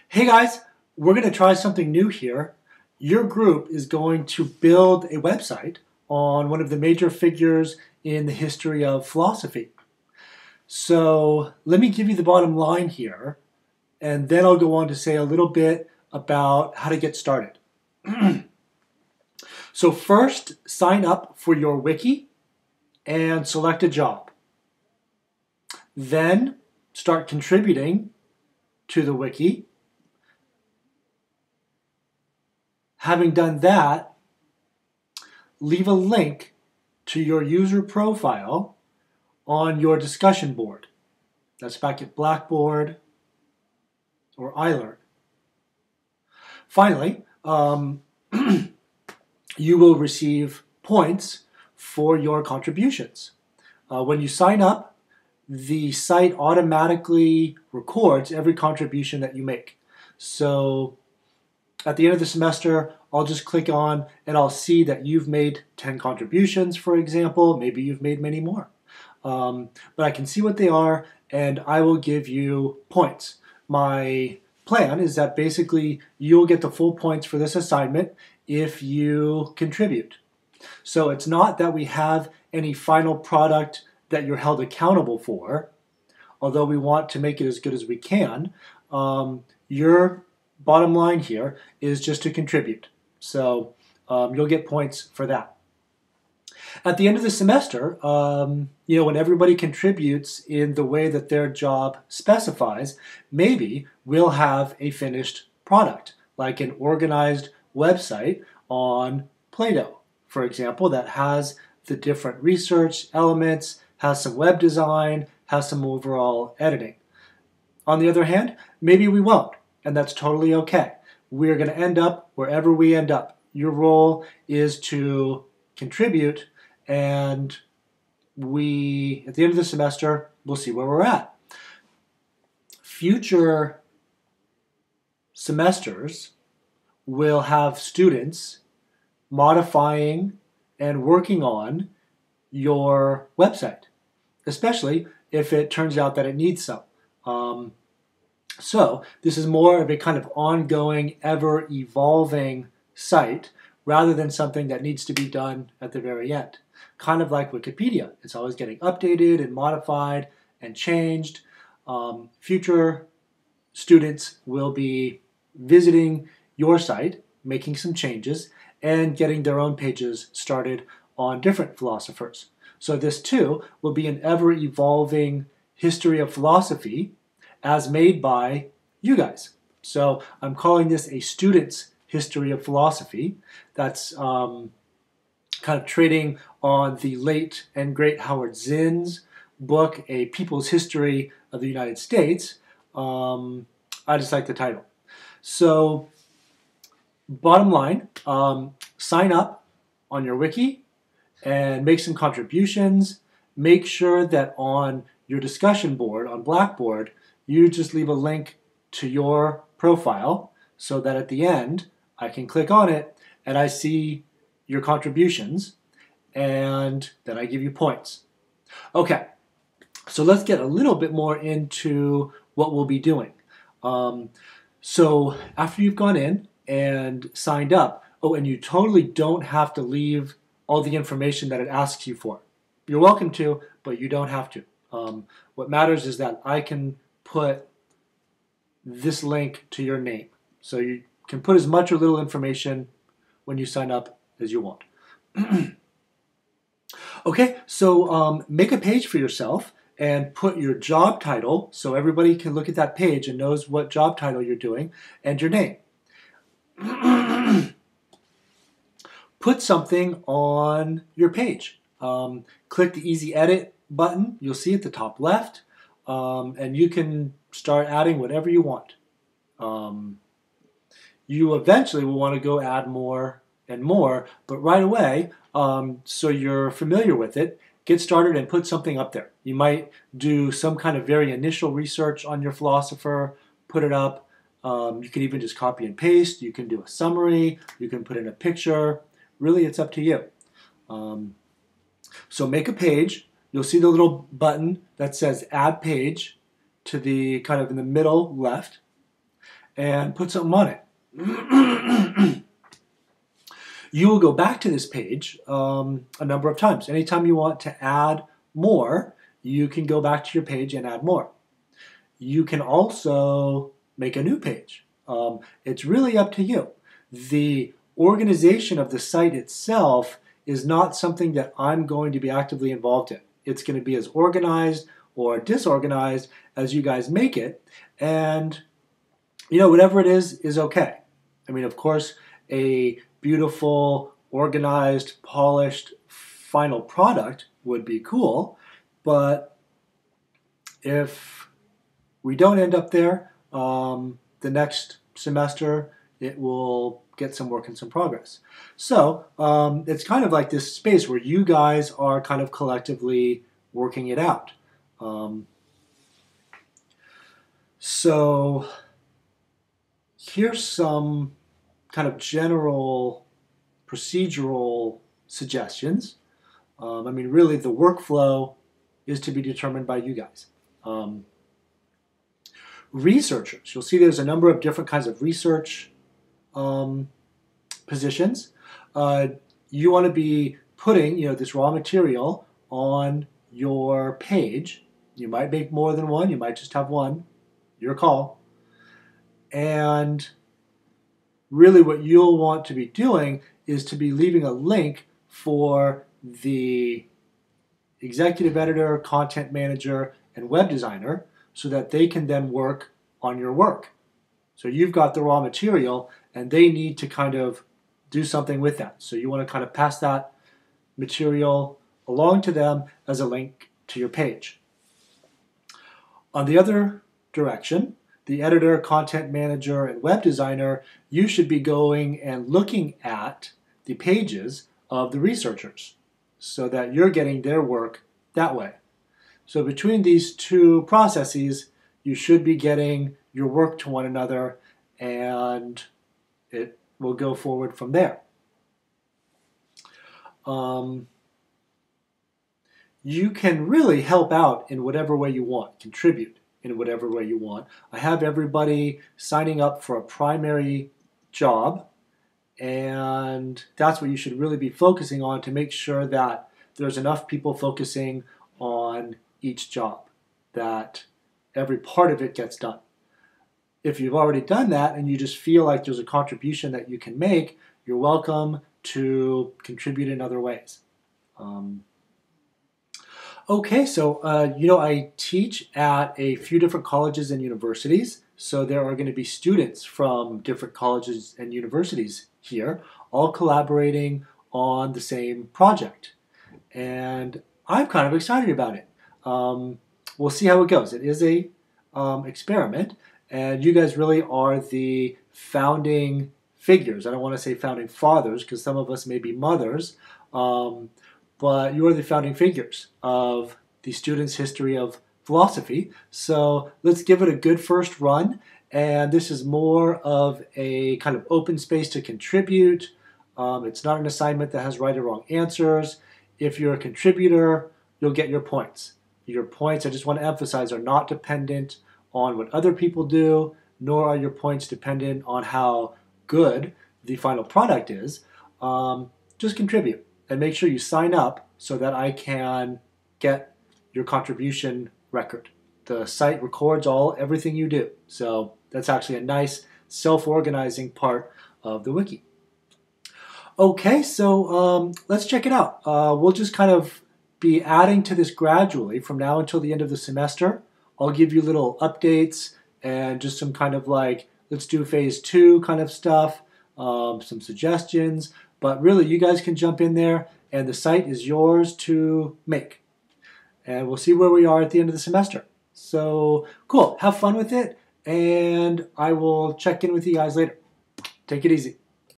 Hey guys, we're going to try something new here. Your group is going to build a website on one of the major figures in the history of philosophy. So let me give you the bottom line here, and then I'll go on to say a little bit about how to get started. So first, sign up for your wiki and select a job. Then start contributing to the wiki. Having done that, leave a link to your user profile on your discussion board. That's back at Blackboard or iLearn. Finally, you will receive points for your contributions. When you sign up, the site automatically records every contribution that you make. So at the end of the semester, I'll just click on and I'll see that you've made 10 contributions, for example. Maybe you've made many more. But I can see what they are and I will give you points. My plan is that basically you'll get the full points for this assignment if you contribute. So it's not that we have any final product that you're held accountable for, although we want to make it as good as we can. Your bottom line here is just to contribute. So you'll get points for that. At the end of the semester, when everybody contributes in the way that their job specifies, maybe we'll have a finished product, like an organized website on Play-Doh, for example, that has the different research elements, has some web design, has some overall editing. On the other hand, maybe we won't, and that's totally okay. We're going to end up wherever we end up. Your role is to contribute, and at the end of the semester, we'll see where we're at. Future semesters will have students modifying and working on your website, especially if it turns out that it needs some. So this is more of a kind of ongoing, ever-evolving site rather than something that needs to be done at the very end. Kind of like Wikipedia. It's always getting updated and modified and changed. Future students will be visiting your site, making some changes, and getting their own pages started on different philosophers. So this too will be an ever-evolving history of philosophy as made by you guys. So I'm calling this a student's history of philosophy. That's kind of trading on the late and great Howard Zinn's book, A People's History of the United States. I just like the title. So bottom line, sign up on your wiki and make some contributions. Make sure that on your discussion board on Blackboard, you just leave a link to your profile so that at the end I can click on it and I see your contributions and then I give you points. Okay, so let's get a little bit more into what we'll be doing. So after you've gone in and signed up, and you totally don't have to leave all the information that it asks you for. You're welcome to, but you don't have to. What matters is that I can put this link to your name. So you can put as much or little information when you sign up as you want. Okay, so make a page for yourself and put your job title so everybody can look at that page and knows what job title you're doing and your name. Put something on your page. Click the Easy Edit button. You'll see at the top left, and you can start adding whatever you want. You eventually will want to go add more and more, but right away, so you're familiar with it, get started and put something up there. You might do some kind of very initial research on your philosopher, put it up. You can even just copy and paste. You can do a summary. You can put in a picture. Really, it's up to you. So make a page. You'll see the little button that says Add Page to the kind of in the middle left. and put something on it. You will go back to this page a number of times. Anytime you want to add more, you can go back to your page and add more. You can also make a new page. It's really up to you. The organization of the site itself is not something that I'm going to be actively involved in. It's going to be as organized or disorganized as you guys make it, and whatever it is okay. I mean, of course, a beautiful, organized, polished final product would be cool, but if we don't end up there, the next semester it will get some work and some progress. So it's kind of like this space where you guys are kind of collectively working it out. So here's some kind of general procedural suggestions. I mean, really, the workflow is to be determined by you guys. Researchers, you'll see there's a number of different kinds of research positions. You want to be putting, this raw material on your page. You might make more than one. You might just have one. Your call. And really what you'll want to be doing is to be leaving a link for the executive editor, content manager, and web designer so that they can then work on your work. So you've got the raw material and they need to kind of do something with that. So you want to kind of pass that material along to them as a link to your page. On the other direction, the editor, content manager, and web designer, you should be going and looking at the pages of the researchers so that you're getting their work that way. So between these two processes, you should be getting your work to one another and it will go forward from there. You can really help out in whatever way you want, contribute in whatever way you want. I have everybody signing up for a primary job, and that's what you should really be focusing on to make sure that there's enough people focusing on each job, that every part of it gets done. If you've already done that and you just feel like there's a contribution that you can make, you're welcome to contribute in other ways. Okay, so I teach at a few different colleges and universities, so there are going to be students from different colleges and universities here, all collaborating on the same project. And I'm kind of excited about it. We'll see how it goes. It is a experiment, and you guys really are the founding figures. I don't want to say founding fathers, because some of us may be mothers, but you are the founding figures of the students' history of philosophy. So let's give it a good first run. And this is more of a kind of open space to contribute. It's not an assignment that has right or wrong answers. If you're a contributor, you'll get your points. Your points, I just want to emphasize, are not dependent on what other people do, nor are your points dependent on how good the final product is. Just contribute. And make sure you sign up so that I can get your contribution record. The site records everything you do. So that's actually a nice self-organizing part of the wiki. Okay, so let's check it out. We'll just kind of be adding to this gradually from now until the end of the semester. I'll give you little updates and just some kind of like, let's do phase 2 kind of stuff, some suggestions. But really, you guys can jump in there, and the site is yours to make. And we'll see where we are at the end of the semester. So, cool. Have fun with it, and I will check in with you guys later. Take it easy.